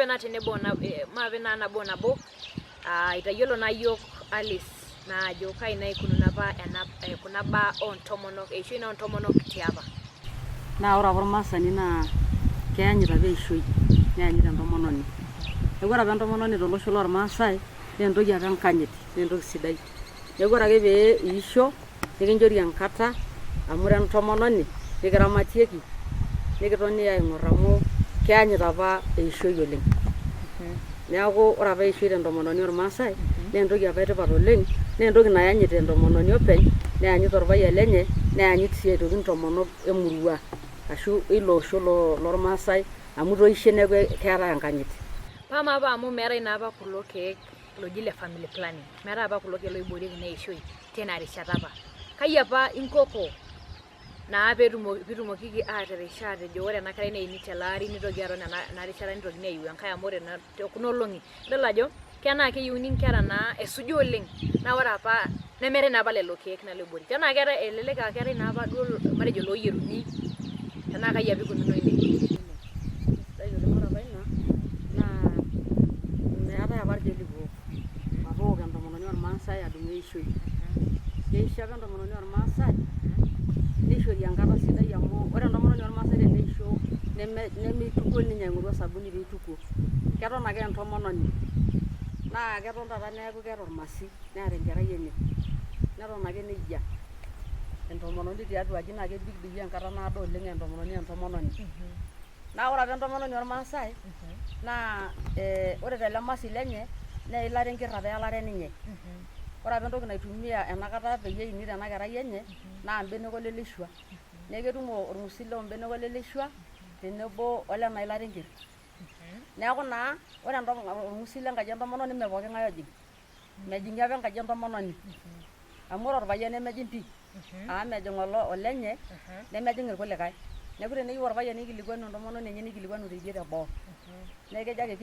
maape naa tenebo maape naa nabo itayiolo naa yiok Alice naa ajo kai naa ikununo apa kuna baa oontomonok eishoi naa oontomonok tiapa. Naa ore apa ormaasani naa keyanyit apa eishoi neyanyit entomononi. Neeku ore apa entomononi tolosho lormaasai naa entoki apa enkanyit naa entoki sidai. Neeku ore ake pee iisho nikinchori enkata amu ira entomononi nikiramatieki nikitoni aing'orr amu keyanyit apa eishoi oleng. Neeku ore apa eishoi tentomononi ormaasai naa entoki apa etipat oleng, naa entoki nayanyit entomononi openy, neyanyit orpayian lenye, neyanyit sii aitoki intomonok emurua ashu ilo osho lormaasai amu itoishe neeku keetai enkanyit. Pama apa amu meetai naa apa kulo keek loji le family planning. Meetai apa kulo keek loiboorieki naa eishoi tina rishata apa. Kai apa inkoko naa peetumokiki aatirish aatejo ore ena kerai neini tele ari nitoki aton ena rishata nitokini aiu enkae amu ore tekuna olong'i idol ajo kenaa keyieuni nkera naa esuju oleng. Naa ore apa nemeetai naa apa lelo keek naa loiboori. Tenaa keetai elelek aa keetai naa apa duo matejo looyieruni tenaa kai apa ikununo ine. Ore apa ina naa meetai apa irkeek apa ook entomononi ormaasai adung'u eishoi. Keisho apa entomononi ormaasai neishori enkata sidai amu ore entomononi ormaasai teneisho nemeitukuo ninye aing'oru osabuni peitukuo. Keton ake entomononi naa keton taata neeku keeta ormasi neeta enkerai enye. Neton ake nejia entomononi tiatua aji naa kebik doi enkata naado oleng entomononi. Naa ore apa entomononi ormaasai naa ore tele masi lenye naa eilata enkerr apa elare ninye. Ore apa entoki naitumia enakata peyie eini ena kerai enye naa mbenek oleleshua. Neeku ketum orng'usil loombenek oleleshua tenebo olena ilata enkerr. Neeku naa ore orng'usil lenkaji entomononi mee pooki ng'ae ojing. Mejing'i apa enkaji entomononi. Amu ore orpayian nemejing pii amu mejing olenye nemejing irkulikae. Neeku teneyieu orpayian nikilikuanu entomononi enye nikilikuanu teidie teboo. Neeku kejo ake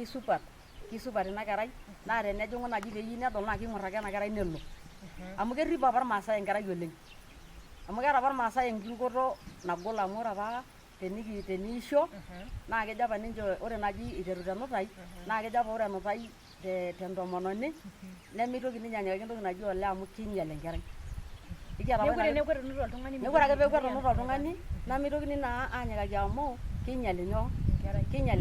kisupat ina kerai naa tenejing'u naaji peeyieu nedol naa kiing'orr ake ena kerai nelo. Amu kerrip apa irmaasai enkerai oleng. Amu keeta apa irmaasai enkirukoto nagol amu ore apa teniisho naa kejo apa ninche ore naaji iteru tenutai naa kejo apa ore enutai tentomononi nemitoki ninye anyikaki entoki naji olee amu kiinyal enkerai. Neeku ore ake peeku etunuta oltung'ani nemitokini naa anyikaki amu kiinyal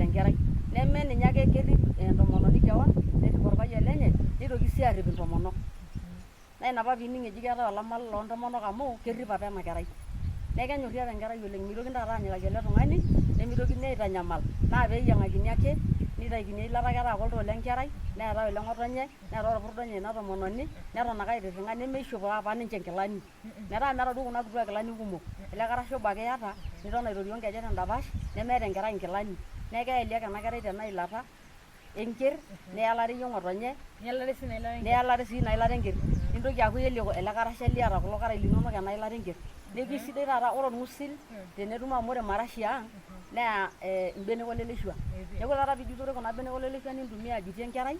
enkerai. Neme ninye ake kerrip entomononi keon nerrip orpayian lenye nitoki sii arrip intomonok. Naa ina apa piining eji keetai olamal loontomonok amu kerrip apa ena kerai. Neeku kenyorri apa enkerai oleng. Mitokini taata anyikaki ele tung'ani nemitokini aitanyamal naa peeyiang'akini ake nitaikini eilata keetai ake oltoo lenkerai neetai ole ng'otonye neetai orpurda ina tomononi neton ake aitirring'a nemeishop apa ninche nkilani. Metaa meeta duo kuna kituak kilani kumok. Ele karasha obo ake eeta niton aitorio nkejek tendapash nemeeta enkerai nkilani. Neeku keeli ake ena kerai tena ilata enkerr neelari iyie ng'otonye neelari sii ina ilata enkerr. Nintoki aaku iyelie ele karasha liata kulo karaai linonok ena ilata enkerr. Neeku sidai taata ore orng'usil tenetum amu ore marashi ang' naa mbenek oleleshua. Neeku taata piijutore kuna benek oleleshua nintumia ajutie enkerai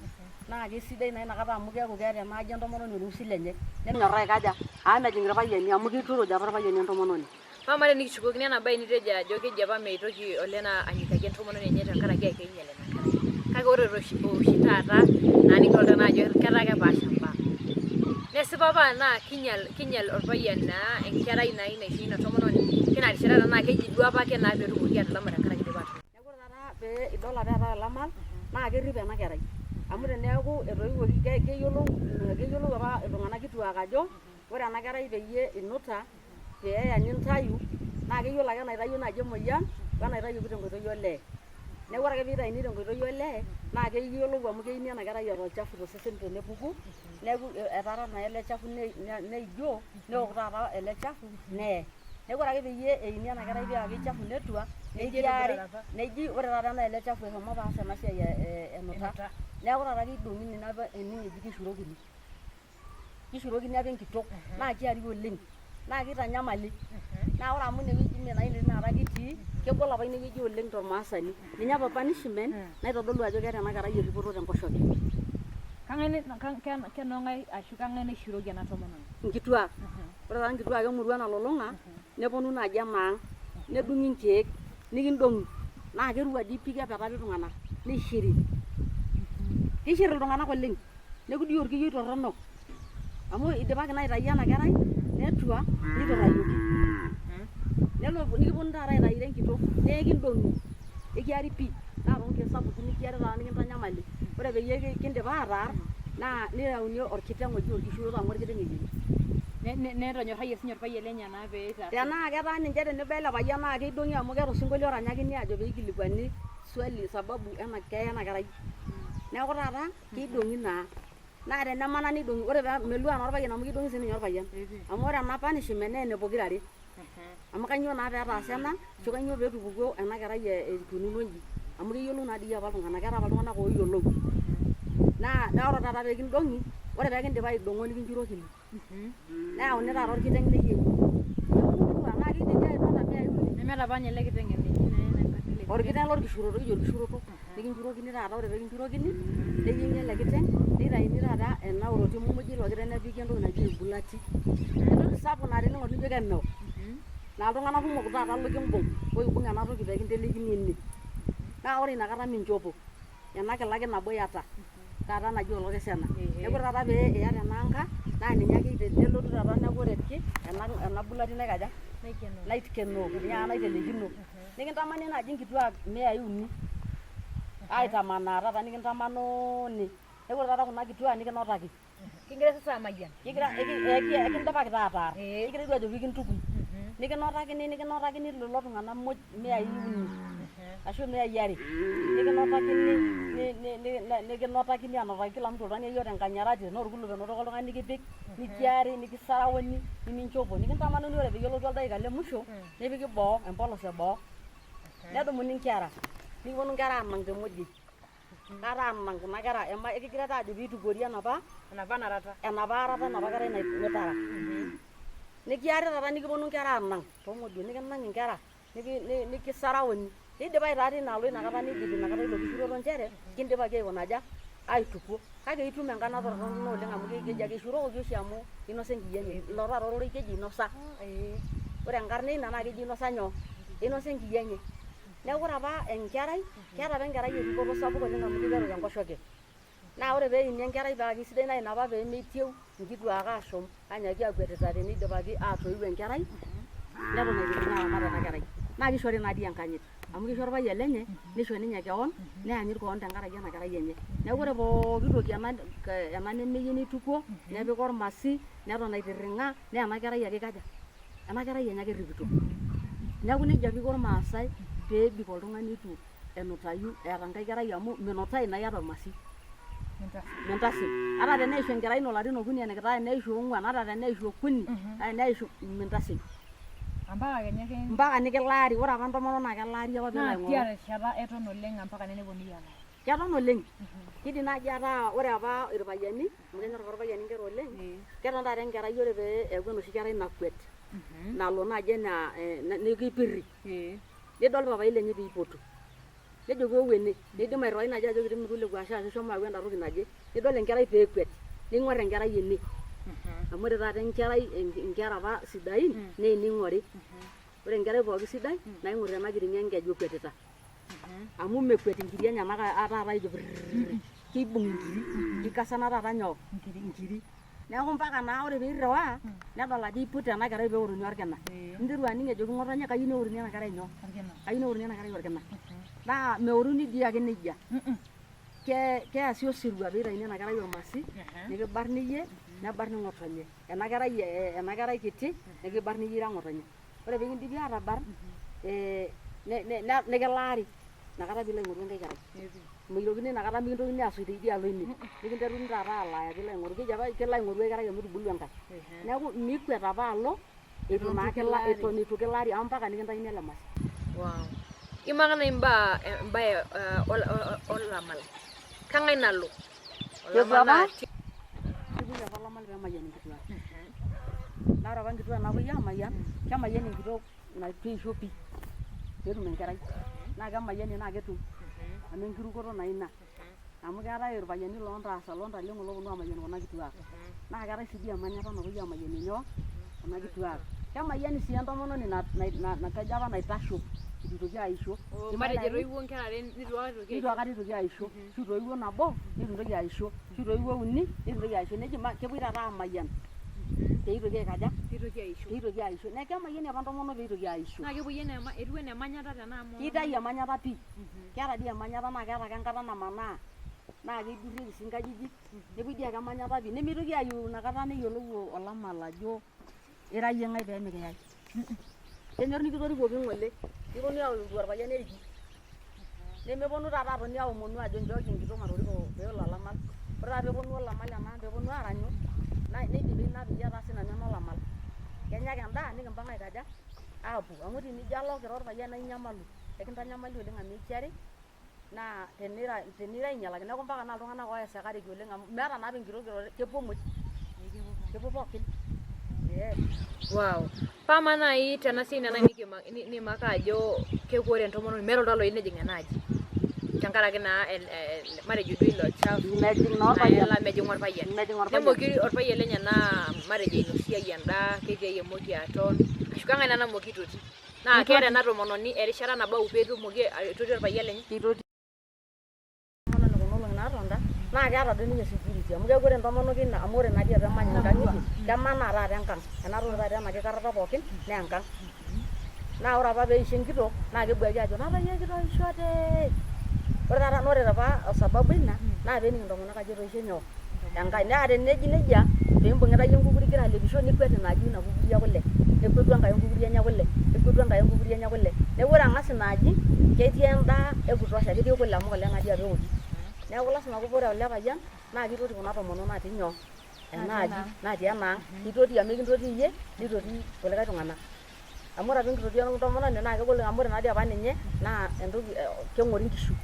naa kesidai naa inakata amu keeku keeta ena aji entomononi orng'usil lenye. Nenyorraa aikaja amu mejing irpayiani amu kituruj apa irpayiani entomononi. Mama tenikishukokini ena bae nitejo ajo keji apa meitoki olena anyikaki entomononi enye tenkaraki ake einyal ena kerai. Kake ore oshi taata naa nikidolta naa ajo ketaa kepaasha mbaa. Nesipa apa naa kiinyal orpayian naa enkerai naa naisho ina tomononi tina rishata tenaa keji duo apake naa peetumoki atalama tenkaraki dipa atuud. Neeku ore taata pee idol ake eetai olamal naa kerrip ena kerai. Amu teneeku etoiwuoki keyiolou apa iltung'anak kituak ajo ore ena kerai peyie inuta peeya nintayu naa keyiolo ake enaitayio naaji emoyian wenaitayioki tenkoitoi olee. Neeku ore ake piitaini tenkoitoi olee naa keyiolou amu keini ena kerai eeta olchafu tosesen tenepuku. Neeku etaara naa ele chafu neijoo neok taata ele chafu neye. Neeku ore ake peyie eini ena kerai paa keichafu netua neji ore taata naa ele chafu eshomo apa aas ena siai enuta. Neeku taata keidong'uni apa ening eji kishurokini apa enkitok naa kiari oleng naa kitanyamali. Naa ore amu inewueji mee naa tenakata kitii kegol apa inewueji oleng tormaasani. Ninye apa punishment naitodolu ajo keeta ena kerai erripoto tenkoshoke. Kenong'ae ashu kang'ae naishuroki ena tomononi? Nkituak. Ore taata nkituak emurua nalulung'a neponu naaji enaang' nedung'i nkeek nikindong'i naa kerua dii pii kepetari iltung'anak neishiri. Keishiri iltung'anak oleng neeku dii orkiyioi torronok amu idipaki naa aitayu ena kerai netua niturrayioki. Nelo nikiponu taata aitayu enkitok nekindong'i ekiari pii naa toonkeek sapukin nikiari taata nikintanyamali. Ore peyie kindip ataar naa nitauni orkiteng oji orkishuroto amu orkiteng eyieng'i. Netonyorrayie sinye orpayian lenye naa peitaas. Tenaa ketaa ninche tenebo ele payian naa keidong'i amu keeta osinkolio oranyakini ajo peikilikuani swali sababu ena keeya ena kerai. Neeku taata keidong'i naa. Naa tenemana nidong'i, ore melua naa orpayian amu kidong'i sininye orpayian. Amu ore ena punishment naa ene pokirare. Amu kanyoo naa peetaasa ena ashu kanyoo peetupukuo ena kerai eikununo inji. Amu keyiolou naa dii apa iltung'anak, keeta apa iltung'anak ooyiolou. Naa ore taata peekindong'i, ore peekindip aidong'o nikinchurokini. Neyauni taata orkiteng neyieng'i. Naa kidimi ainosa miyai uni. Nemeeta apa ninye ele kiteng eneji naa orkiteng lorkishuroto kijo orkishuroto. Nikinchurokini taata ore peekinchurokini neyieng'i ele kiteng nitayuni taata ena oroti mumuj ilo kiteng nepiki entoki naji embulati. Entoki sapuk naa tening'orr nijo kemeok. Naa iltung'anak kumok taata likimbung oibung ena toki peekintelekini ene. Naa ore inakata minchopo ena kilaki nabo iyata taata naji olokesena. Neeku ore taata pee iyata ena anga naa ninye ake nelotu taata neeku oretki ena bulati naikaja naikenoo naitelekino. Nikintamani naaji inkituak miyai uni aitamanaa taata nikintamanuni. Neeku ore taata kuna kituak nikinotaki. Kigira sasa amayian. Ekindipaki taata aar. Kigira ajo piikintukui. Nikinotakini lelo tung'anak muj miyai uni ashu miyai are. Nikinotakini anotaki kila mtu oltung'ani oyieu tenkanyarati tenaa orkulupe enotoko oltung'ani nikipik nikiari nikisarauni niminchopo. Nikintamanuni ore peyie elotu oldaika le musho nepiki boo empolos eboo. Nedumuni inkera nikiponu inkera aanang temodiei. Taata aanang kuna kera ekigira taa ajo piitukuori enapa arata enapa kerai naitara. Nikiari taata nikiponu inkera aanang toomodioi nikinang inkera nikisarauni. Nidipayu taa tinaalo inakata nidipi inakata ilo kishuroto nchere kindipaki aikuna aja aitukuo. Kake itum enkarna torrono oleng amu keji ake ishurokoki oshi amu inosa enkiyeng'et. Ilo taata ororei keji inosa. Ore enkarna ina naa keji inosa nyoo? Inosa enkiyeng'et. Neeku ore apa enkerai keeta apa enkerai eripoto sapuk oleng amu kiteru tenkoshoke. Naa ore peeini enkerai paa kisidai naa ina apa peemetieu inkituak aashom aanyaaki aakwetita tenidipaki aatoiu enkerai neton eidipaki aaramat ena kerai. Naa kishori naa dii enkanyit amu kisho orpayian lenye nisho ninye keon neyanyit keon tenkaraki ena kerai enye. Neeku ore pooki toki ena nemeyieu nitukuo nepiki ormasi neton aitirring'a naa ena kerai ake ikaja? Ena kerai enye ake erripito. Neeku nejia apa iko irmaasai peebik oltung'ani itu enutayu eeta enkae kerai amu minutai naa iyata ormasi. Mintasip. Ata teneishu enkerai ino ilarin okuni enikitaa eneishu ong'uan ata teneishu okuni eneishu mintasip. Mpaka nikilaari. Ore apa intomonok naa kelaari apa peelo aing'oru. Naa tiarishata eton oleng ampaka neponunui aalaari. Keton oleng. Kidim naaji ataa ore apa irpayiani amu kenyorr apa irpayiani inkera oleng. Keton taata enkerai ore pee eeku enoshi kerai nakwet nalo naaji enaa nikipirri. Nidol papai lenye piipotu. Nejoki wou ene. Nidim airriwai naaji ajoki timikilepu ashu shomo ayau enda toki naje. Nidol enkerai peekwet. Ning'orr enkerai ene. Amu ore taata enkerai inkera apa sidain naa ening'ori. Ore enkerai pooki sidai naa ing'orr ena kiring'o enkeju ekwetita. Amu mekwet inkiri enyenak taata aijo pirrrr. Keibung inkiri. Kikasana taata nyoo? Inkiri. Neeku mpaka naa ore piirriwaa nedol ajo iput ena kerai peeworuni orkina. Ninteru aning ejoki ng'otonye kayieu neworuni ena kerai nyoo? Kayieu neworuni ena kerai orkina. Naa meworuni dii ake nejia. Keasi osirua peitaini ena kerai ormasi nikibarni iyie nebarni ng'otonye. Ena kerai kiti nikibarni iyie ira ng'otonye. Ore peekindipi aatabarn nikilaari inakata piilo aing'oru enkae kerai. Mitokini inakata mikintokini aasuj teidialo ine. Nikinteruni taata alaaya piilo aing'oru. Keji apa kelo aing'oru enkerai ometubulu enkae. Neeku mikwet apa alo eton itu kilaari amu mpaka nikintaikini ele masi. Imakina embaye olamal. Kang'ae nalo? Kepuoi apa olamal peemayian inkituak. Naa ore apa inkituak naapuoi aamayian kemayiani enkitok neitu eisho pii peetum enkerai. Naa kemayiani naa ketum amu enkirukoto naa ina. Amu keetai irpayiani loontaasa loontaleng'o looponu aamayian kuna kituak. Naa keetai sii dii emanyata napuoi aamayianie nyoo? Kuna kituak. Kemayiani sii entomononi natejo apa naitasho itu itoki aisho. Matejo etoiwuo nkera are nitu aikata itoki aisho. Ashu itoiwuo nabo nitu itoki aisho. Ashu itoiwuo uni nitu itoki aisho. Neji kepuoi taata amayian. Peitoki aikaja? Peitoki aisho. Neeku kemayiani apa ntomonok peitoki aisho. Naa kepuoi etiu enaa emanyata tena amu Kitayu emanyata pii. Keeta dii emanyata naa keeta ake enkata namanaa. Naa keidurrieki sii nkajijik. Nepuoi dii ake emanyata pii. Nemitoki ayieu inakata neyiolou olamal ajo ira yie ng'ae pee mikiyai. Kenyorr nikitorikuoki ng'ole. Kiponu aululu orpayian eriki. Nemeponu taata atoni aomonu ajo nchooki enkitok matoriko peelo olamal. Ore taata peeponu olamal ena peeponu aaranyu neidipi ina peyie ataa sinanu enolamal. Kenya ake endaa nikimpang aikaja? Aapuo. Amu tenijo alo kira orpayian naa inyamalu. Ekintanyamali oleng amu ikiari naa teniro ainyalaki neeku mpaka naa iltung'anak oesekareki oleng amu meeta naapa enkitok kepuo muj. Kepuo pookin. Wow. Pama nai tena siai nena nimaka ajo kepuo ore entomononi meeta oltau loyieu nejing enaaji. Tenkaraki naa matejo duo ilo chafu mejing orpayian. Nemoki orpayian lenye naa matejo inosiai endaa ketii emoki aton ashu kang'ae naa namoki aitoti. Naa keeta ena tomononi erishata nabau peetumoki aitoti orpayian lenye. Naa keeta doi ninye security amu keeku ore entomonok ina amu ore natii apa emanya nkang'itie kemanaa taata enkang. Ena toki taata ena kikarrata pookin naa enkang. Naa ore apa peisho enkitok naa kebuaki ajo natayie kitoishote. Ore taata ore apa sababu ina naa peening intomonok ajo etoishe nyoo enkae. Naa teneji nejia piimbung'ita yie enkukuri igira alepisho nikwet inaaji ina kukuri ekule. Nekwetu enkae enkukuri enye kule. Nekwetu enkae enkukuri enye kule. Neeku ore ang'as inaaji ketii endaa ekutosha ketii kule amu kule natii atua ewoji. Neeku lasima ake ore ele payian naa kitoti kuna tomonok natii nyoo enaaji natii enaang. Kitoti amu ekintoti iyie nitoti kulikae tung'anak. Amu ore apa enkitotio entomononi naa kegol amu ore naadii apa ninye naa entoki keng'ori nkishu.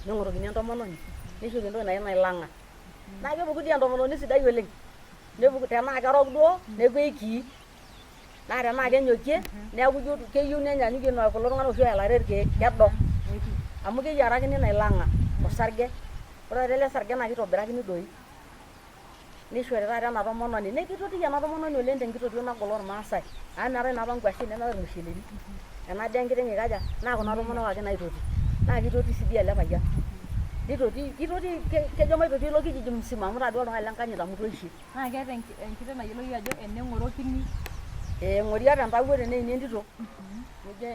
Neng'orokini entomononi nishopi entoki naji nailang'a. Naa kepuku dii entomononi sidai oleng. Nepuku tenaa kerok duo neeku eikii. Naa tenaa kenyokie neeku ijo keyieu nenyanyukie kulo tung'anak oshi oelare irkeek kedok. Amu keyiarakini nailang'a osarge. Ore taata ele sarge naa kitobirakini doi. Nishori taata ena tomononi. Nekitoti ena tomononi oleng tenkitotio nagol ormaasai. Amu meetai naapa nkwashen nemeetai irmusheleni. Ena daa enkiteng ikaja naa kuna tomonok ake naitoti. Naa kitoti sii dii ele payian. Kitoti kejo maitoti ilo kijiji msima amu taa duo oltung'ani lenkanyit amu itoishe. Naa keeta enkiteng nayioloi ajo eneng'orokini. Eng'ori ata entawuo teneini entito.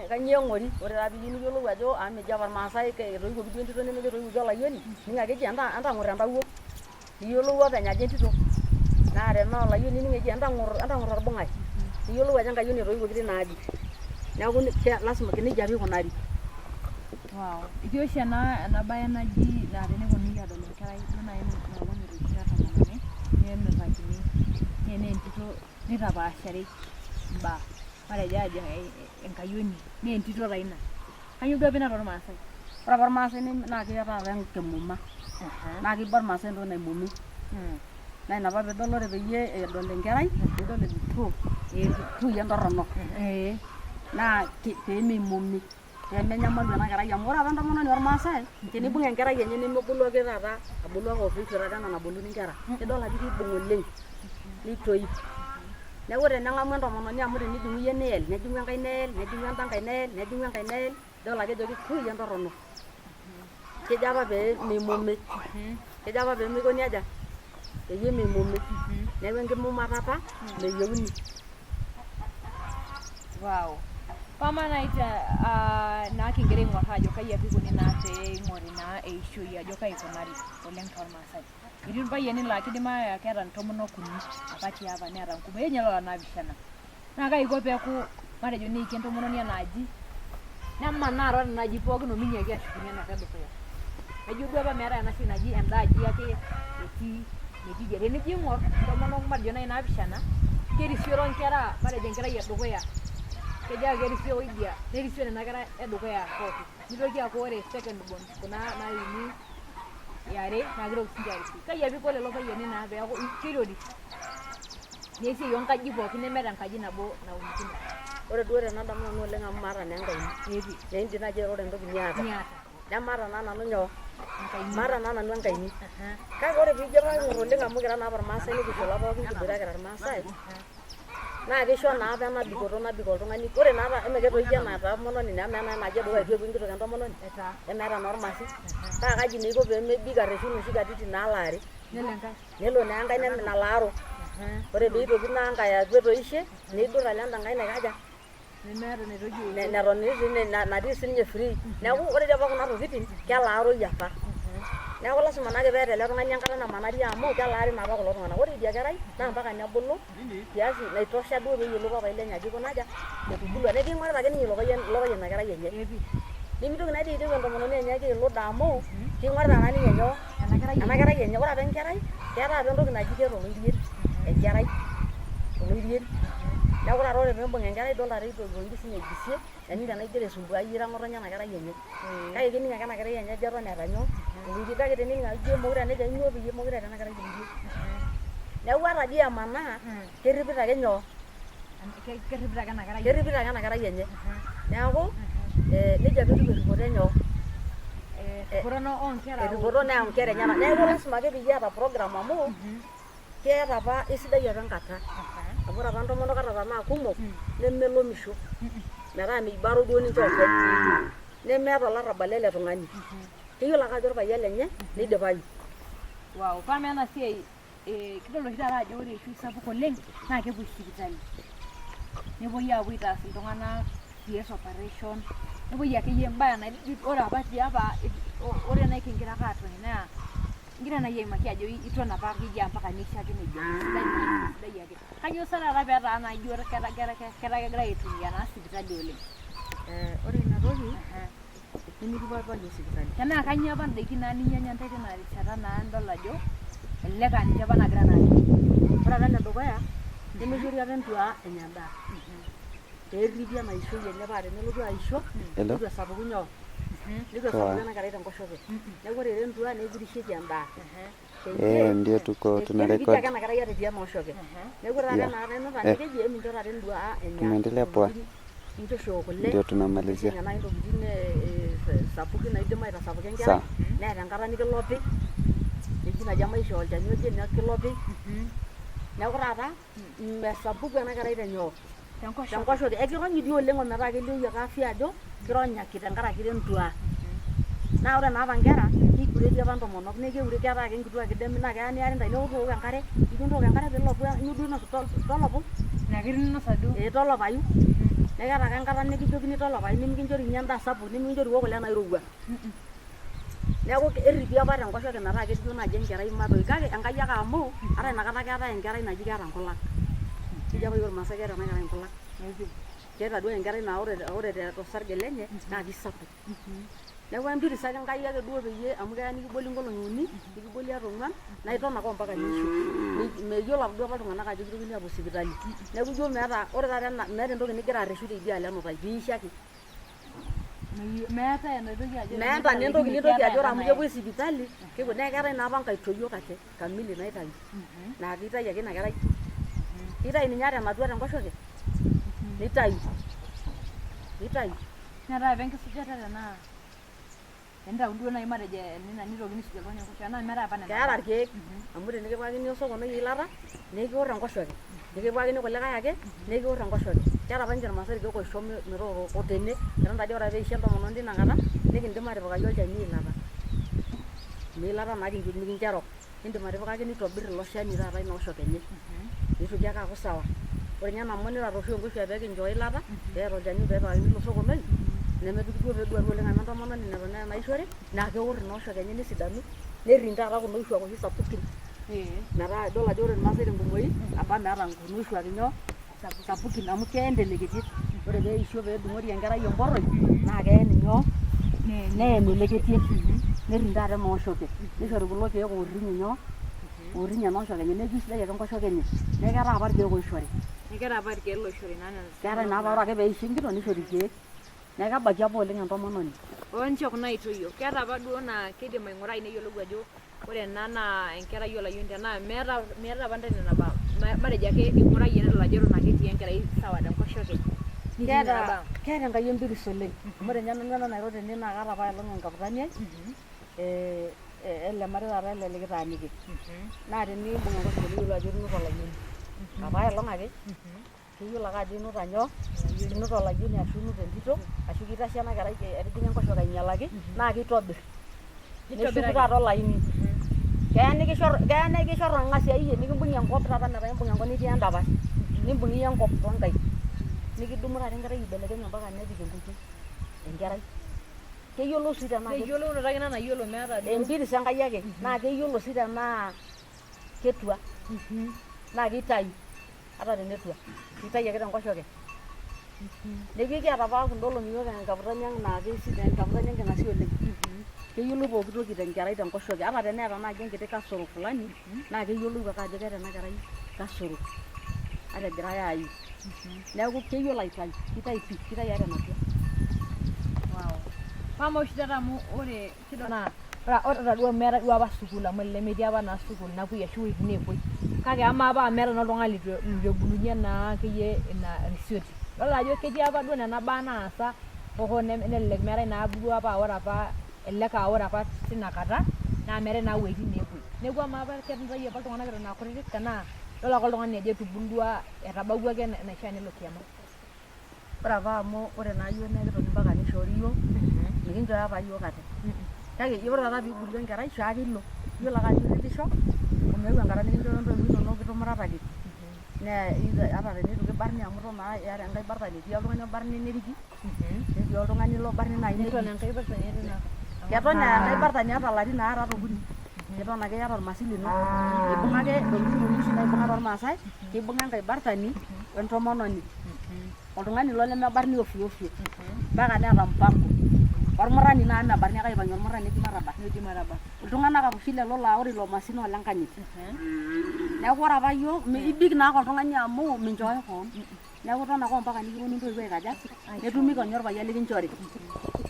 Kanyio eng'ori? Ore taa piyieu niyiolou ajo amu mejo apa irmaasai etoiwuoki duo entito nemeketoiwuoki olayioni nining ake eji entang'orr entawuo. Niyiolou openy ajo entito. Naa tenaa olayioni nining eji entang'orr orbung'ae. Niyiolou ajo enkayioni etoiwuoki tinaaji. Neeku lasima nejia ake ikunari. Wow. Etii oshi ena baye naji naa teneponunui aadol enkerai duo naaji naolong etoishe entomononi nemirakini nee entito nitapaashareki imbaa. Matejo ajo enkayioni naa entito taa ina. Kanyoo duo apa ina tormaasai? Ore apa irmaasai naa keeta taata enkimuma. Naa kiba irmaasai entoki naimumi. Naa ina apa piidol ore peyie edol enkerai piidol ejo tuuyie entorronok. Naa peemeimumi. Peemenyamalu ena kerai amu ore apa entomononi ormaasai tenibung enkerai enye nemebulu ake taata abulu ake opishio taata enaa naboluni nkera. Nidol ajo kiibung oleng nitoip. Neeku teneng'amu entomononi amu tenijing'u iyie neel nejing'u enkae neel nejing'u enda nkae neel nejing'u enkae neel idol ake ejo tuuyie entorronok. Kejo apa pee meimumi. Kejo apa pee meikoni aja peyie meimumi. Neeku enkimumata apa meyieuni. Wow. Pama naita naa kigira aing'orr ajo kai apa ikuni naa pee eing'ori naa eishoi ajo kai ikunari oleng tormaasai. Etii irpayiani laa kidim keeta ntomonok uni apa tiapa neeta nkumeeni enye loola naapishana. Naa kai iko peeku matejo neiki entomononi enaaji nemanaa too nena aji pookin ominyiaki ashukunye ena tedukuya. Nejo duo apa meetai ena siai naji endaaji ake etii metii. Tenijo aing'orr ntomonok matejo naaji naapishana kerisioro nkera matejo enkerai edukuya. Kejo ake kerisio idia nerisio nena kera edukuya pookin. Nitoki aaku ore second born kuna naini yare naa kitoki sinche arisio. Kai apa iko lelo payiani naa peeku kirori neesiai oonkaji pookin nemeeta enkaji nabo naunikino. Ore duo tenadamu nanu oleng amu maata naa enkaini. Neidim naaji ore entoki niata. Nemaata naa nanu nyoo? Maata naa nanu enkaini. Kake ore piijo aing'orr oleng amu kira naa apa irmaasai nikishola pookin kiboita kira irmaasai. naa keisho naa apa ena bikoto nabik oltung'ani. Ore naa emeketoiki ena tomononi nemeena naji edukuya itu epuo enkitok entomononi nemeeta noormasi. Paa kaji naa iko peemebik arreshu inoshi katitin naalaari. Nelo naa enkae nalaaro. Ore peitoki naa enkae aaku etoishe neidur talenta enkae naikaja neton natii sininye free. Neeku ore apa kuna tokitin kelaaroi apa. Neeku lasima naake peeta ele tung'ani enkata namanari amu kelaari naa apa kulo tung'anak. Ore idia kerai naa mpaka nebulu kiasi naitosha duo peeyiolou papai lenye ajo iko naja etubulua. Neeku king'orita ake ninye ilo payian ina kerai enye. Nimitoki naa dii aiteu entomononi enye kiluda amu king'orita naa ninye nyoo ena kerai enye. Ore apa enkerai keetai apa entoki naji ketoloirien enkerai oloirien. Neeku taata ore piimbung' enkerai idol taata itoki sinye aigisie ening' tenaa igira aisumbua iyie ira ng'otonye ena kerai enye. Kake kening' ake ena kerai enye ajo eton eeta nyoo oloirien. Kake tenening' ajo mokure aa neija nyoo peyie mokure eeta ena kerai oloirien. Neeku ata dii emanaa kerripita ake nyoo kerripita ake ena kerai enye. Neeku neija peetiu erripoto enyoo erripoto naa oonkera enyenak. Neeku lasima ake peyie eeta program amu keeta apa esidai apa enkata. Amu ore apa ntomonok ata tenaa kumok nemelomisho metaa meibaro duo ninche openy nemeeta olarrabal lele tung'ani. Keyiolo ake ajo orpayian lenye neidipayu. Wow, kama ena siai kidol oshi taata ajo ore eishoi sapuk oleng naa kepuoi sipitali. Nepuoi aapuo aitaas iltung'anak CS operation. Nepuoi akeyie imbaa ore apa tiapa ore nai kigira ake aatoni naa ingira nai aimaki ajo iton apa akeyie mpaka neisho ake nejia sidai ake. Kanyoo sa taata peetaa naijo ketaa kegirai aitumia naa sipitali oleng? Ore ina toki nemikipalpali sipitali. Tenaa kanyoo apa indaiki naa ninyanya ntae tina rishata naa nidol ajo elelek aa ninche apa naagira naa ore apa enedukuya nemeishori apa entua enya endaa. Peerripi ena ishoi enye paa tenelotu aisho nitu esapuku nyoo nitu esapuku ena kerai tenkoshoke. Neeku ore entua nekirishieki endaa. Ndio tuko tuna record. Ena kerai ate tiama oshoke. Neeku ore taata enakata keji emincho taata entua enya. Tumeendelea poa. Inchosho kule. Ndio tunamalizia. Nena ntokitin sapuki naidim aitasapuka enkerai. Neeta enkata nikilopi. Eji naji emaisho olchani oje nekilopi. Neeku taata mesapuku ena kerai tenyoo tenkoshoke. Ekironyi dii oleng ometaa kelioyu ake afya ajo kironyaki tenkaraki entua. Naa ore naapa nkera keigureti apa ntomonok nekeure keetai ake nkituak kidemi naa keya niari ntae neeku tooko enkare ijo ntooko enkare piilopu inyuo tolopu nakirinosa duo tolopayu. Nekeeta ake enkata nikijokini tolopayu nemikinchori ninye endaa sapuk nemikinchori duo kule nairowua. Neeku erripi apa tenkoshoke metaa ketiu naaji enkerai matoi. Kake enkai ake amu ata inakata keetai enkerai naji keeta nkulak. Keji apa yiok irmaasai keeta ena kerai nkulak. Keeta duo enkerai naa ore tosarge lenye naa kisapuk. Neeku empiris ake enkai ake duo peyie amu keya nikiboli nkolong'i uni nikiboli ata ong'uan naa iton ake ompaka niisho. Meyiolo duo apa iltung'anak ajo kitokini aapuo sipitali. Neeku ijo meeta ore taata meeta entoki nigira arreshu teidialo enutai piisho ake. Meetai entoki ajo meeta naa entoki nintoki ajo ore amu kepuoi sipitali kepuo naa keetai naa apa nkae toyiok ake kamili naitayu naa kitai ake ina kerai. Kitai ninye ata ematua tenkoshoke nitayu. Neetai apa enkisujata tenaa entau duo nai matejo nina nitokini aisuj oltung'ani enkoshoke naa meetai apa nena. Keeta irkeek amu tenikipikakini osokonoi eilata nekiworr enkoshoke. Nikipikakini kulikae ake nekiworr enkoshoke. Keeta apa ninche irmaasai irkeek oisho metooko tene. Eton taadii ore peisho entomononi tinakata nikindim atipikaki olchani eilata. Meilata naa mikincho erok. Kindim atipikaki nitobirr ilo shani taata ina oshoke enye. Nitoki ake aaku sawa. Ore ninye ena monita oshi onkoshuak peekincho eilata peeta olchani peepikakini ilo sokonoi nemepiki duo peeduaru oleng amu entomononi neton enaishore naa keworr ina oshoke enye nesidanu nerring taata kuna oishuak oshi sapukin. Metaa idol ajo ore irmaasai tenkumoi apa meeta kuna oishuak nyoo sapukin amu keen teleketit. Ore peisho peedung'ori enkerai emborroi naa keen nyoo neen eleketit nerring taata ena oshoke. Nishori kulo keek oorrinye nyoo oorrinye ena oshoke enye neeku sidai ake enkoshoke enye. Neeku keetai apa irkeek oishori. Keetai apa irkeek loishori naa nena. Keetai naa apa ore ake peisho enkitok nishori irkeek. Neeku kebaiki apa oleng entomononi. Onche kuna aitoyio. Keeta apa duo naa kidim aing'urai neyiolou ajo ore ena naa enkerai olayioni tenaa meeta apa ntae nena baa. Matejo ake ing'urayie nedol ajo eton ake etii enkerai sawa tenkoshoke. Keeta enkai empiris oleng. Amu ore ninye nanu ena nairo tene naa kaata apa elong enkaputani ai ele marei taata ele likitaaniki. Naa teniimbung' enkoshoke niyiolou ajo iting'ito olayioni. Apa elong ake. keyiolo ake ajo inuta nyoo, inuta olayioni ashu inuta entito ashu kitashe ena kerai etijing'a enkoshoke ainyalaki naa kitobirr neshuku taata olaini. Keya nikishorr orng'asiai iyie nikimbung'ie enkop taata metaa imbung' enkop nitii endapash nimbung' iyie enkop toonkaik nikidumu taata enkerai aibelekeny ompaka nepik enkutuk enkerai. Keyiolou sii tenaa eyiolounoto ake ina nayiolo meeta duo empiris Enkai ake naa keyiolo sii tenaa ketua naa kitayu ata tenetua kitayu ake tenkoshoke. Neeku kiata apa kunda olong'i iyiok enkaputani ang' naa kesidai enkaputani enking'asia oleng. Keyiolou pooki toki tenkerai tenkoshoke ata teneeta naaji enkiti kasoro fulani naa keyiolou ake ajo keeta ena kerai kasoro ata egirai aayu. Neeku keyiolo aitayu, kitayu pii, kitayu ata enatua. Mama oshi taata amu ore kidol naa ore duo meeta duo apa sukuul amu metii apa naa sukuul napuoi ashu wueitin nepuoi. Kake amaa apa meeta naa oltung'ani litu ebulunye naa akeyie ina risioti. Idol ajo ketii apa duo nena baa naasa hoo nelelek meetai naa duo apa ore apa elelek aa ore apa tina kata naa meetai naa wueitin neepuoi. Neeku amaa apa ketutayie apa iltung'anak eton aa kutitik tenaa idol ake oltung'ani ajo etubulua etabawua ake enaishaa nelo kiama. Ore apa amu ore naa iyiok nekitoni mpaka nishoori iyiok mikinchooyo apa iyiok ate. Kake ore taata piibulu enkerai shaake ilo. Iyiolo ake ajo itisho omeeu enkata nikinchooyo ntoiwuo inonok kitumurataki. Nee ata tenitu kibarni amu iton naa iyata enkae bartani etii oltung'ani obarni neriki. Netii oltung'ani lobarni naaji neriki. Neton enkae bartani etii Keton enkae bartani ata ilarin aare ata okuni. Keton ake iyata ormasi lino. Ibung' ake ntokitin uni oshi naibung'a tormaasai, kibung'a enkae bartani wentomononi. Oltung'ani ilo lemebarni ofyo ofyo mpaka neeta mpango. Ormurrani naa mebarni ake aipang'ie ormurrani neji marabar. Iltung'anak apa oshi lelo laa ore ilo masi naa olenkanyit. Neeku ore apa iyiok ibik naa ake oltung'ani amu minchooyo koon. Neeku iton ake mpaka nikiponu intoiwuo aikaja netumi kenya orpayian likinchori.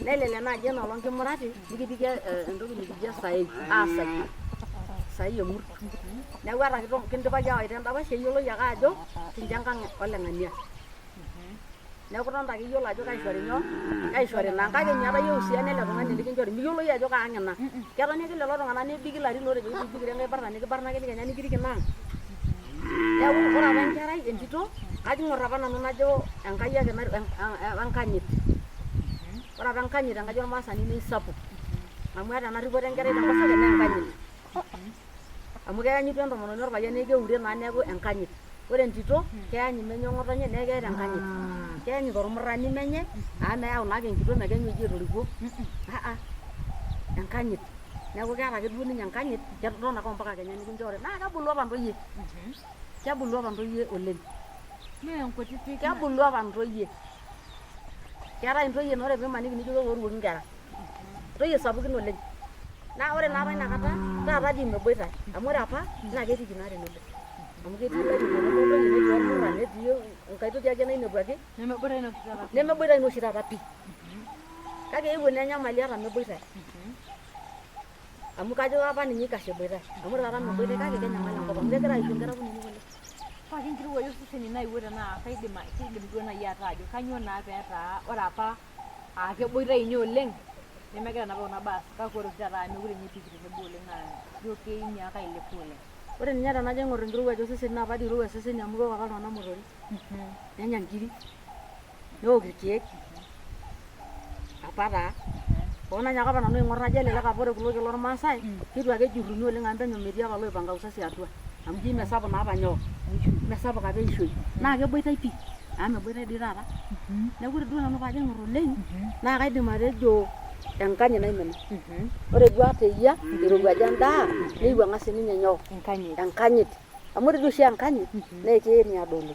Nelelek naaji enoolong kimurati nikipiki entoki nikijo saai aasai. Saai emurt. Neeku ata kindipaki aawaita endapash keyioloi ake ajo kincho enkang' oleng'ania. Neeku itonita ake iyiolo ajo kaishori nyoo, kaishori ina kake meeta iyieu sii ele tung'ani likinchori miyiolou ajo kaang' ina. Ketoni ake lelo tung'anak nebiki ilarin ootejoki piibikire enkae bartani nikibarnakini kenya nikirik ina ang'. Neeku ore apa enkerai entito kajing'orr apa nanu najo Enkai ake enkanyit. Ore apa enkanyit enkaji ormaasani naa isapuk amu eeta ena ripoto enkerai tenkoshoke naa enkanyit. Amu keyanyitu entomononi orpayian neeku keure naa neeku enkanyit. Ore entito keyanyit menye ng'otonye neeku keeta enkanyit. Keyanyit ormurrani menye amu meyau naake enkitok mekenyu eji etorikuo. Enkanyit. Neeku keeta ake duo ninye enkanyit keton ake mpaka kenya nikinchori. Naa kebulu apa ntoyie. Kebulu apa ntoyie oleng. Mee nkutitik. Kebulu apa ntoyie. Keetai ntoyie naa ore piimaniki nijo kewuoruoki nkera. Ntoyie sapukin oleng. Naa ore naa apa inakata taata dii meboitai amu ore apa naa ketiki naa tenebo. Amu ketii ilairukok netii ormurra netii enkae toki ake nainepuaki nemeboitai oshi taata pii. Kake eewuo naa enyamali ata meboitai. Amu kajo apa ninye ikashe eboitai. Amu ore taata meboitai kake kenyamal enkop amu kegira aisho nkera kuninik oleng. Paa kinkirowuaj osesen naayeuo tenaa kaidim duo naaji ataa ajo kanyoo naa peetaa ore apa aa keboitai ninye oleng nemegira napa kuna baa kake ore oshi taata mekure ninye pii tenebo oleng naa ijo keinyaaka ailepu oleng. Ore ninye tenajo aing'orr enkirowuaj osesen naa apa dii irowua osesen amu keok apa iltung'anak motorik. Nenya nkiri. Neok irkeek. Apa taa. Hoo nanyaaka apa nanu aing'orr najo elelek apa ore kulo keek lormaasai kitu ake ejurruni oleng amu penyo metii apa loipanga usasi atua. Amu ji mesapuk naa apa nyoo. Mesapuk apa eishoi. Naa keboitai pii. Amu meboitai dii taata. Neeku ore duo nanu paajo aing'orr oleng naa kaidim atejo enkanyit naimina. Ore duo ata eyia irowuaja endaa neiwuang'a sininye nyoo. Enkanyit. Amu ore duo oshi enkanyit naa keeni adolu.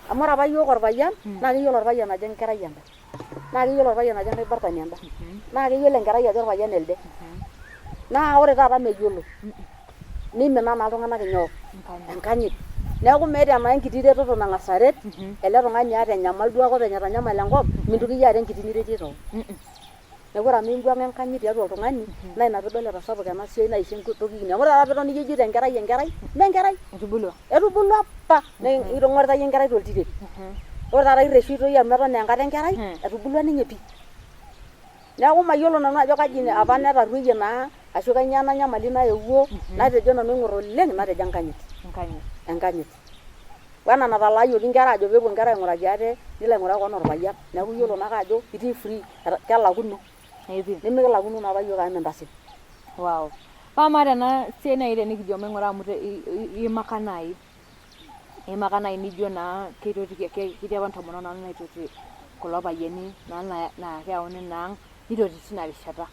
Amu ore apa iyiok orpayian naa keyiolo orpayian ajo enkerai enda. Naa keyiolo orpayian ajo enkae bartani enda. Naa keyiolo enkerai ajo orpayian elde. Naa ore taata meyiolo. Nimina naa iltung'anak nyoo. Enkanyit. Neeku meeta naa enkiti retoto nang'as aret ele tung'ani ata enyamal duo ake openy etanyamal enkop mintoki iyie aata enkiti niretie too. Neeku ore amu iwuang'a enkanyit tiatua oltung'ani naa ina piidol etasapuka ena siai naisho entoki kini. Amu ore taata piitoni iyie ijito enkerai mee enkerai. Etubulua apa itong'orita iyie enkerai toltiret. Ore taata irreshuitoi amu eton aa enkata enkerai etubulua ninye pii. Neeku mayiolo nanu ajo kaji apa netarruoyie naa ashu kanyoo ena nyamali naewuo natejo nanu aing'orr oleng natejo enkanyit. Enkanyit. wena natalaayioki nkera ajo peepuo nkera aing'uraki ate nilo aing'uraki koon orpayian neeku iyiolo naake ajo itii free kelakuno nemikilakuno naapa yiok amu mintasip. Wow. Pama tena siai nai tenikijo maing'ura amu imaka nai nijo naa ketii apa ntomonok naa naitoti kulo payiani naa keyauni naang' nitoti tina rishata.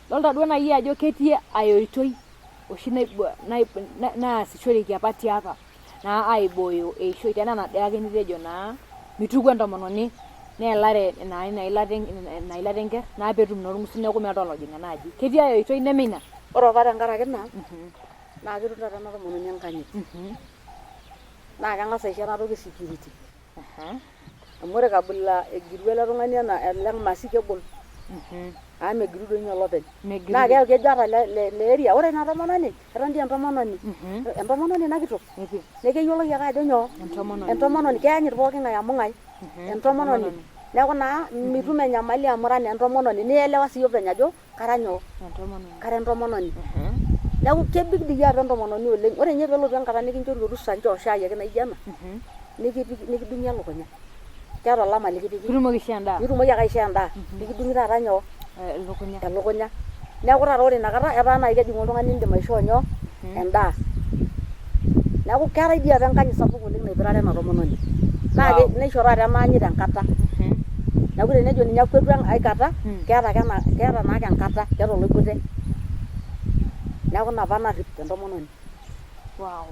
Dolta duo nai ajo ketii ai oitoi oshi naasishoreki apa tiapa naa aibooyo eishoi tena nade ake nitejo naa mituku entomononi neelare naa ina ilata enkerr naa peetum naa orng'usil neeku meeta olojing enaaji. Ketii ai oitoi neme ina. Ore apa tenkaraki ina naa ketum taata ena tomononi enkanyit naa keng'as aisho ena toki security amu ore kabla egiru ele tung'ani ele ng'amasi kegol amu megiru doi ninye olopeny naa kejo ata le area ore ina tomononi eton dii entomononi ina kitok nekeyioloi ake ajo nyoo entomononi keyanyit pooki ng'ae amu ng'ae entomononi neeku naa mitum enyamali amu ira naa entomononi nielewa sii openy ajo kara nyoo kara entomononi. Neeku kebik dii apa entomononi oleng. Ore ninye peelotu enkata nikinchori orusa nchoo shaai ake naijo ena nikidung'i elukunya. Keeta olama likipiki pitumoki aishoo endaa pitumoki ake aishoo endaa nikidung'i taata nyoo elukunya. Neeku taata ore inakata etaa nai kejing'u oltung'ani indim aishoo nyoo endaa. Neeku keetai dii apa enkanyit sapuk oleng naipirare ena tomononi naa neisho taata emaanyit enkata. Neeku tenejo ninye kwetu ai kata keeta naake enkata keeta oloipute. Neeku ina apa narrip entomononi. Wow.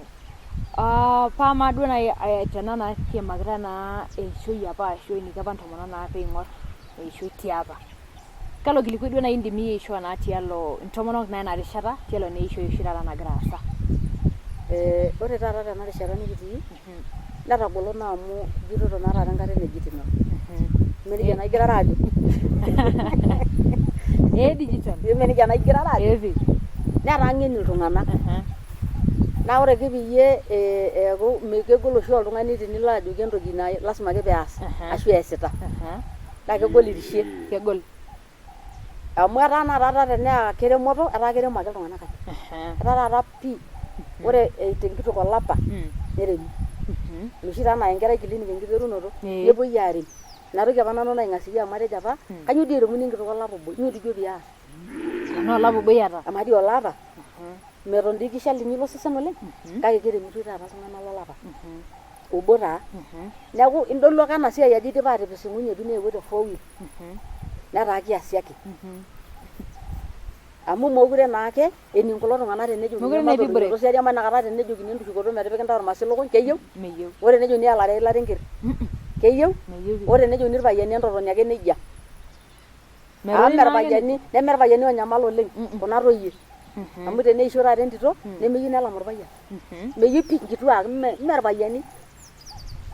Pama duo nai tena naa kiimakita naa eishoi apa ashu eniko apa ntomonok naa peing'orr eishoi tiapa. Kalo kilikuai duo nai indim iyie aishoo naa tialo ntomonok naa ena rishata tialo naa eishoi oshi taata nagira aasa. Ore taata tena rishata nikitii netagolo naa amu ijitoto naa taata enkata e digital. Menejia naa igirara ajo. Digital. Menejia naa igirara ajo. Netaa ng'eni iltung'anak. Naa ore ake peyie eeku kegol oshi oltung'ani tenilo ajoki entoki naa lasima ake peas ashu eesita. Naa kegol irishe. Kegol. Amu etaa naa taata tenaa keremoto etaa keremo ake iltung'anak ake. Etaa taata pii ore tenkitok olapa neremi. Enoshi taa naa enkerai kilinik enkiterunoto nepuoi aarem. Ina toki apa nanu naing'asieyie amu atejo apa kanyoo dii eremuni enkitok olapa obo nyoo dii duo pias. Enaa olapa obo iyata. Amaa dii olapa meton dii kishal ninye ilo sesen oleng kake keremitoi taata iltung'anak lolapa obo taa. Neeku indolu ake ena siai ajo idipa atipising'unye pii neewuo te 4 week netaa kiasi ake. Amu mookure naake ening kulo tung'anak tenejokini tosiadi ama inakata tenejokini entushukoto metipiki ntae ormasi lukuny keyieu. Ore tenejokini elare eilata enkerr keyieu. Ore tenejokini irpayiani entotoni ake nejia. Amu neme irpayiani oonyamal oleng kuna toyie. Amu teneisho taata entito nemeyieu nelam orpayian. Meyieu pii nkituak mee irpayiani.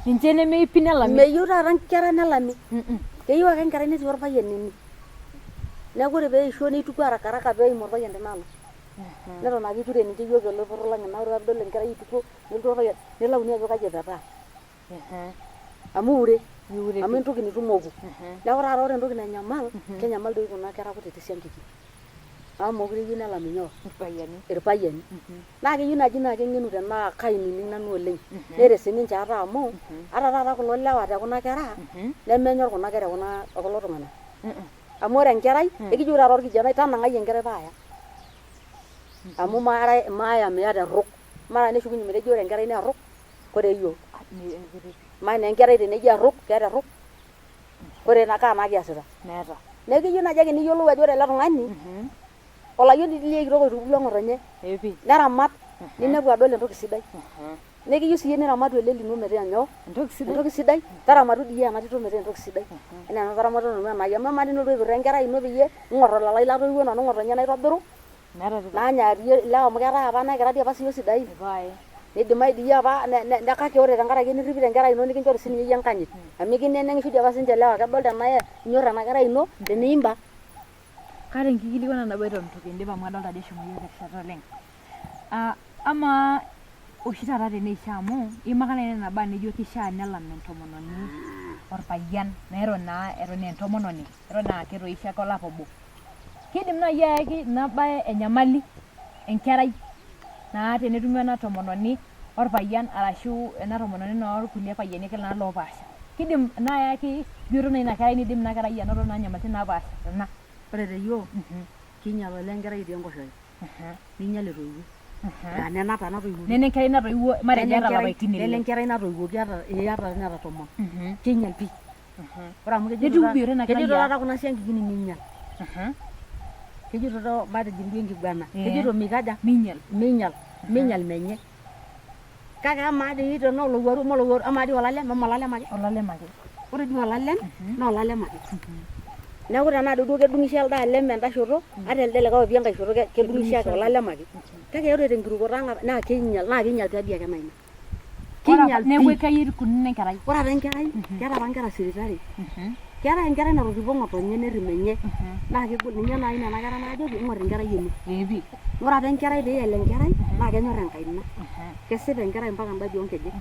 Ninche nemeyieu pii nelami. Meyieu taata nkera nelami. Keyieu ake enkerai netii orpayian ene. Neeku ore peisho neituku haraka peeim orpayian tenaalo. Neton ake iture ninche yiok eloporo lang ina ore peedol enkerai itukuo nelotu orpayian nelauni ajo kaji epetaa. Amu ure amu entoki nitumoku. Neeku taata ore entoki nanyamal kenyamal doi kuna kera kutitik siankiki. Amu mookure eyieu nelam inyoo irpayiani. Naa keyieu naaji naa keng'enu tenaa kainining nanu oleng. Neret sininche ate amu ata taata kulo lewa tekuna kera nemenyorr kuna kera kulo tung'anak. Amu ore enkerai ekijoki taata orkijanai tanang'ai enkerai paaya. Amu maaya miata erruk. Mara neshukunye metejo ore enkerai naa erruk kore iyiok. Maa naa enkerai teneji erruk keeta erruk. Ore kaa naa kiasita? Meeta. Neeku keyieu naaji ake niyiolou ajo ore ele tung'ani olayioni liai kitok oitubulua ng'otonye. Neramat ninepu adol entoki sidai. Nekiyieu siyie niramatu ele lino metaa nyoo? Entoki sidai. Taramatu dii ena tito metaa entoki sidai. Enaa enataramata nanu enai amu emaa nilotu aipirr enkerai ino peyie ing'orr olalai latoiwuo nanu ng'otonye naitobiru. Naanyaarie ilewa amu keetai apa nekira dii apa siyiok sidain. Nidimai dii apa kake ore tenkaraki enirripito enkerai ino nikinchori sininye iyie enkanyit. Amu kineneng'isho dii apa sinche ilewa kedol tenaa inyorr ena kerai ino teniimba. Kaata enkikilikuana nabo eton itu kiindip amu adolta ajo eshomo yiok terishata oleng. Amaa oshi taata teneisho amu iimaka nai nena baa nijo kishaa nelam entomononi orpayian eton aa entomononi eton aa ketoishe ake olapa obo. Kiidim nai ayaki ina bae enyamali enkerai naa tenetumi ena tomononi orpayian arashu ena tomononi orkulie payiani ake naa loopaasha. Kidim naayaki bioto naa ina kerai nidim ina kerai anoto naa nyamalitin napaasha tena. Ore te yiok kinyal oleng enkerai etii enkoshoke. Ninyal etoiwuo. Nena taa natoiwuo. Nene enkerai natoiwuo matejo eeta lapaitin ile. Nene enkerai natoiwuo eata nena 10. Kinyal pii. Ore amu ketiu bioto ina kerai. Kejoito taata kuna siankikini minyal. Kejoito matejo duo enkiguana. Kejoito mikaja minyal menye. Kake amaa dii tenaa olowuaru amaa dii olalem olalem ake. Ore dii olalem naa olalem ake. Neeku tenaa duo kedung'isho elde alem enda shoto ata elde likae otii enkae shoto kedung'isho ake olalem ake. Kake ore tenkirukoto ang' naa kinyal tiadia ake naina. Kinyal neeku kayir kunini enkerai. Ore apa enkerai keeta apa nkera sipitali. Keetai enkerai natoripo ng'otonye nerrim enye naa kegol ninye naai nena kera naajoki ing'orr enkerai ene. Ore apa enkerai peeyel enkerai naa kenyorr enkaina. Kesip enkerai mpaka ndapi oonkejek.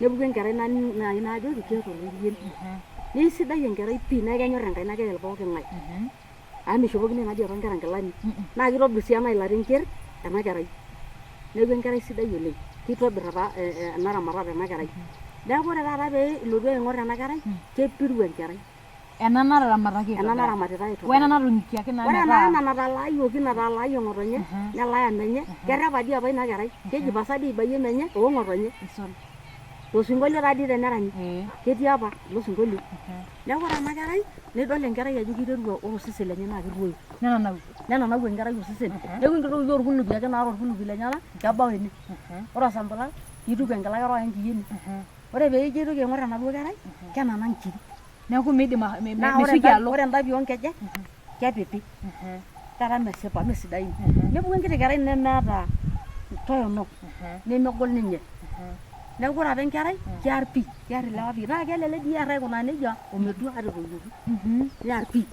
Nepuku enkerai naai naajoki keeta olorien. Nii sidai enkerai pii naa kenyorr enkaina keyel pooki ng'ae. Amu mishopokini naaji apa nkera nkilani. Naa kitobirr sii ena ilarin ker ena kerai. Neeku enkerai sidai oleng. Kitobirr apa ena ramatata ena kerai. Neeku ore taata pee ilotu aing'orr ena kerai kepiru enkerai. Ena naramataki. Ena naramatitae. Wena natung'ikiaki naa. Ore ena natalaayioki ng'otonye nelaaya menye kerrepa dii apa ina kerai. Keji pasa dii ibayie menye ng'otonye. Osinkolio taadii teneranyi. Ketii apa ilo sinkolio. Neeku ore ena kerai nidol enkerai ajo kiterua ore osesen lenye naa kirruoyo. Nenanau enkerai osesen. Neeku inkitoki orkunupi ake naa orkunupi lenye kebau ene. Ore osambulal kituku enkila ake oroya enkiyieni. Ore pee ijo aitoki aing'orr enaduo kerai kenana nkiri. Neeku miidim mesioki alo. Ore ndapi oonkejek kepipi. Taata mesipa mesidain. Nepuku enkiti kerai nemeeta toyonok nemegol ninye. Neeku ore apa enkerai kearr pii kearr ilewa pii naa kelelek dii earr aikunaa nejia ometua ata etoiwuoki. Nearr pii.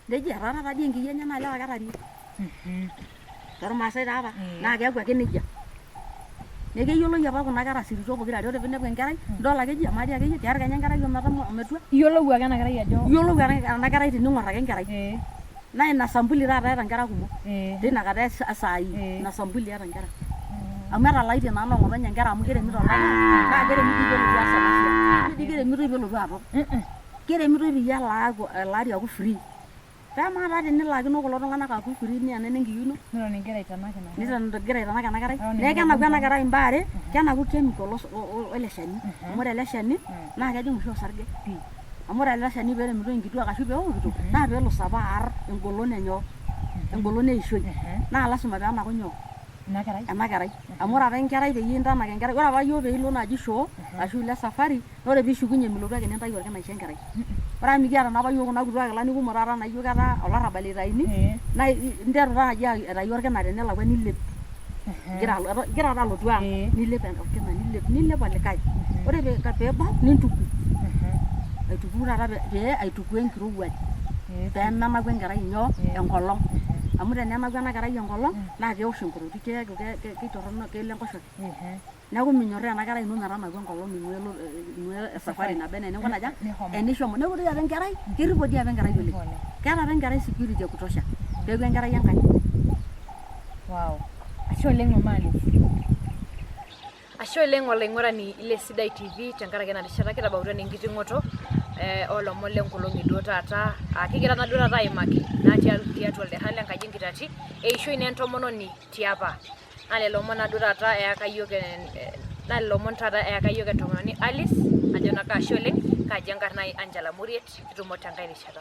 Nejia etaana dii enkiyieni enaa ilewa ketarie. Tormaasai taa apa naa keeku ake nejia. Neeku keyioloi apa kuna kera sirito pokirare. Ore piinepu enkerai idol ake eji amaa dii akeyie kearr kenya enkerai ometua. Iyiolou ake ena kerai ajo. Iyiolou ena kerai tening'orr ake enkerai. Naa ina sampuli taata eeta nkera kumok. Teina kata esaai ina sampuli eeta nkera. Amu etalaitie naa ng'otonye nkera amu keremito olari. Naa keremitoi peelotu aas ena siai. Mee keremitoi peelotu aton. Keremitoi peyie elaari aaku free. Peemaa taa tenilaakino kulo tung'anak aaku free nianene enkiyio ino. Niton igira aitanak ina kerai. Niton igira aitanak ena kerai. Neeku kenaku ena kerai imbaa are, kenaku chemical ele shani. Amu ore ele shani naa kejing' oshi osarge pii. Amu ore ele shani peeremitoi nkituak ashu peewokito naa peelus apa aarr engolon engolon eishoi. Naa lasima peenaku nyoo? Ena kerai. Amu ore apa enkerai peyie intanak enkerai, ore apa yiok peilo naaji shoo ashu ile safari, ore piishukunye milotu ake nintayu orkinaisho enkerai. Ore amu mikiata naapa yiok kuna kituak kilani kumok taata naijo ketaa olarrabal itaini, naa interu naaji aitayu orkina tenelakwa nilep. Igira taata alotu ang' nilep orkina nilep olikae. Ore peebau nintuku. Aituku taata pee aituku enkirowuaj. Peemenaku enkerai nyoo? Enkolong'. Amu tenenaku ena kerai enkolong' naa kewosh enkoroti keeku ketorrono kelo enkoshoke. Neeku minyorraa ena kerai ino metanaku enkolong' ing'ua esafari naba enaa eninko naja enishomo. Neeku ore apa enkerai kerripo dii apa enkerai oleng. Keeta apa enkerai security e kutosha. Peeku enkerai enkanyit. Wow. Ashe oleng Mama Alice. Ashe oleng olaing'urani le Sidai TV tenkaraki ena rishata kitabautua enkiting'oto olomon lenkolong'i duo taata. Kigira naa duo taata aimaki naa tiatua ilderra lenkaji enkitati eishoi naa entomononi tiapa. Naa lelo omon naa duo taata eyaka yiok entomononi Alice ajo naa ashe oleng kaaji enkarna ai Angela Muriet kitumo tenkae rishata.